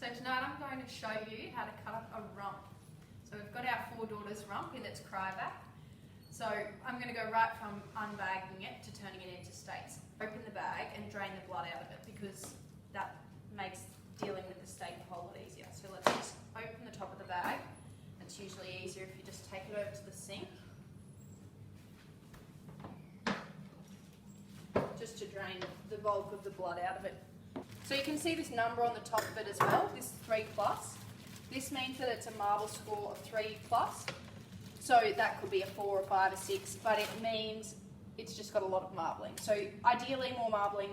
So tonight I'm going to show you how to cut up a rump. So we've got our 4 daughters rump in its cryovac. So I'm going to go right from unbagging it to turning it into steaks. Open the bag and drain the blood out of it because that makes dealing with the steak a whole lot easier. So let's just open the top of the bag. It's usually easier if you just take it over to the sink. Just to drain the bulk of the blood out of it. So you can see this number on the top of it as well, this 3+. This means that it's a marble score of 3+. So that could be a 4 or 5 or 6, but it means it's just got a lot of marbling. So ideally more marbling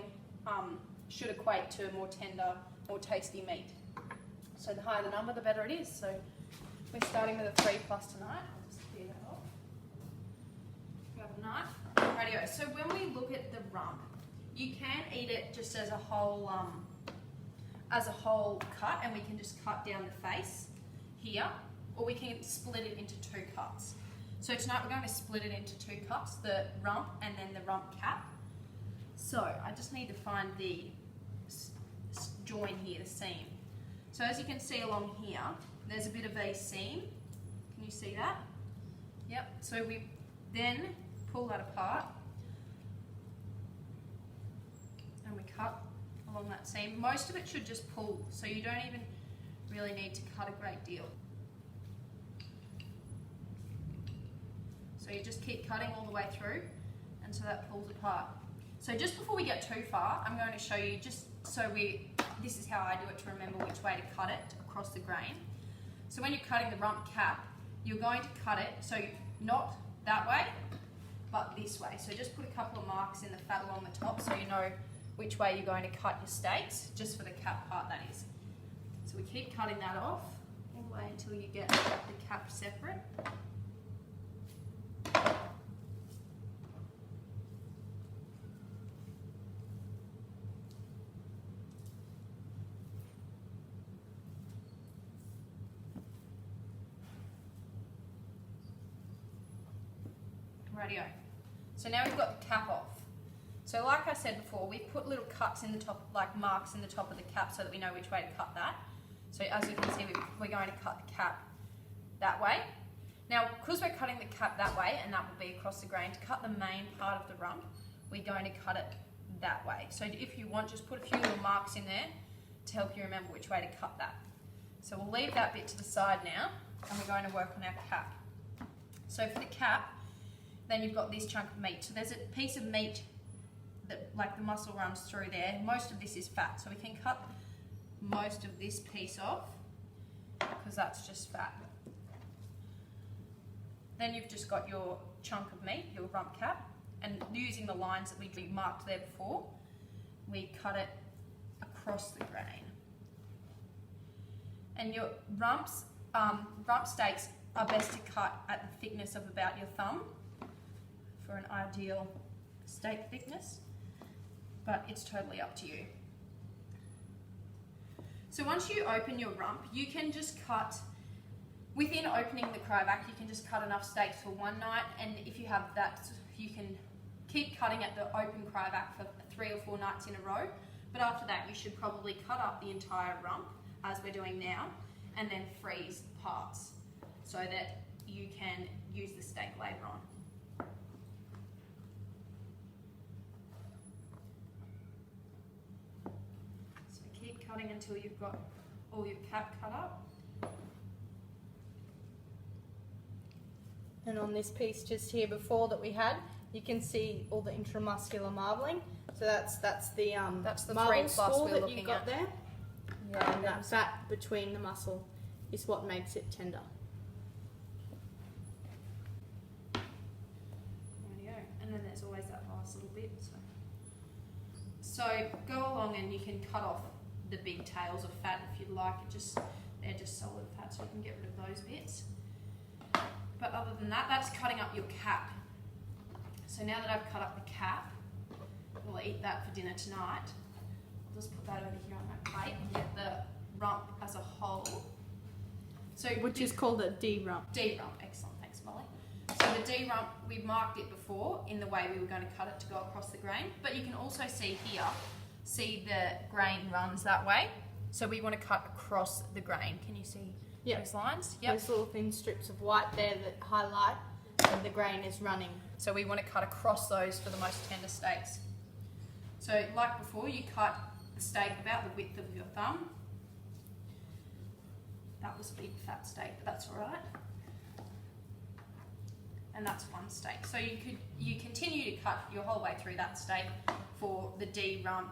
should equate to more tender, more tasty meat. So the higher the number, the better it is. So we're starting with a 3+ tonight. I'll just clear that off. Grab a knife. Radio. So when we look at the rump, you can eat it just as a whole cut, and we can just cut down the face here, or we can split it into 2 cuts. So tonight we're going to split it into 2 cuts, the rump and then the rump cap. So I just need to find the join here, the seam. So as you can see along here, there's a bit of a seam. Can you see that? Yep. So we then pull that apart and we cut along that seam. Most of it should just pull, so you don't even really need to cut a great deal. So you just keep cutting all the way through until that pulls apart. So just before we get too far, I'm going to show you this is how I do it to remember which way to cut it across the grain. So when you're cutting the rump cap, you're going to cut it, so not that way, but this way. So just put a couple of marks in the fat along the top so you know which way you're going to cut your steaks, just for the cap part that is. So we keep cutting that off all the way until you get the cap separate. Radio. So now we've got the cap off. So like I said before, we put little cuts in the top, like marks in the top of the cap so that we know which way to cut that. So as you can see, we're going to cut the cap that way. Now, because we're cutting the cap that way, and that will be across the grain, to cut the main part of the rump, we're going to cut it that way. So if you want, just put a few little marks in there to help you remember which way to cut that. So we'll leave that bit to the side now, and we're going to work on our cap. So for the cap, then you've got this chunk of meat. So there's a piece of meat that, like, the muscle runs through there. Most of this is fat, so we can cut most of this piece off because that's just fat. Then you've just got your chunk of meat, your rump cap, and using the lines that we marked there before, we cut it across the grain. And your rump steaks are best to cut at the thickness of about your thumb for an ideal steak thickness, but it's totally up to you. So once you open your rump, you can just cut, within opening the cryovac, you can just cut enough steaks for one night, and if you have that, you can keep cutting at the open cryovac for 3 or 4 nights in a row, but after that you should probably cut up the entire rump, as we're doing now, and then freeze parts so that you can use the steak later on. Cutting until you've got all your cap cut up. And on this piece just here before that we had, you can see all the intramuscular marbling. So that's the marble 3+ score we're that looking you've got at there. Yeah, And that fat between the muscle is what makes it tender. Rightio. And then there's always that last little bit. So go along and you can cut off the big tails of fat if you'd like. They're just solid fat, so you can get rid of those bits. But other than that, that's cutting up your cap. So now that I've cut up the cap, we'll eat that for dinner tonight. I'll just put that over here on my plate and get the rump as a whole. So Which is called a D-rump. D-rump, excellent, thanks Molly. So the D-rump, we've marked it before in the way we were going to cut it to go across the grain, but you can also see here, see the grain runs that way. So we want to cut across the grain. Can you see Yep. those lines? Yep. Those little thin strips of white there that highlight and the grain is running. So we want to cut across those for the most tender steaks. So like before, you cut the steak about the width of your thumb. That was a big fat steak, but that's all right. And that's one steak. So you continue to cut your whole way through that steak for the D rump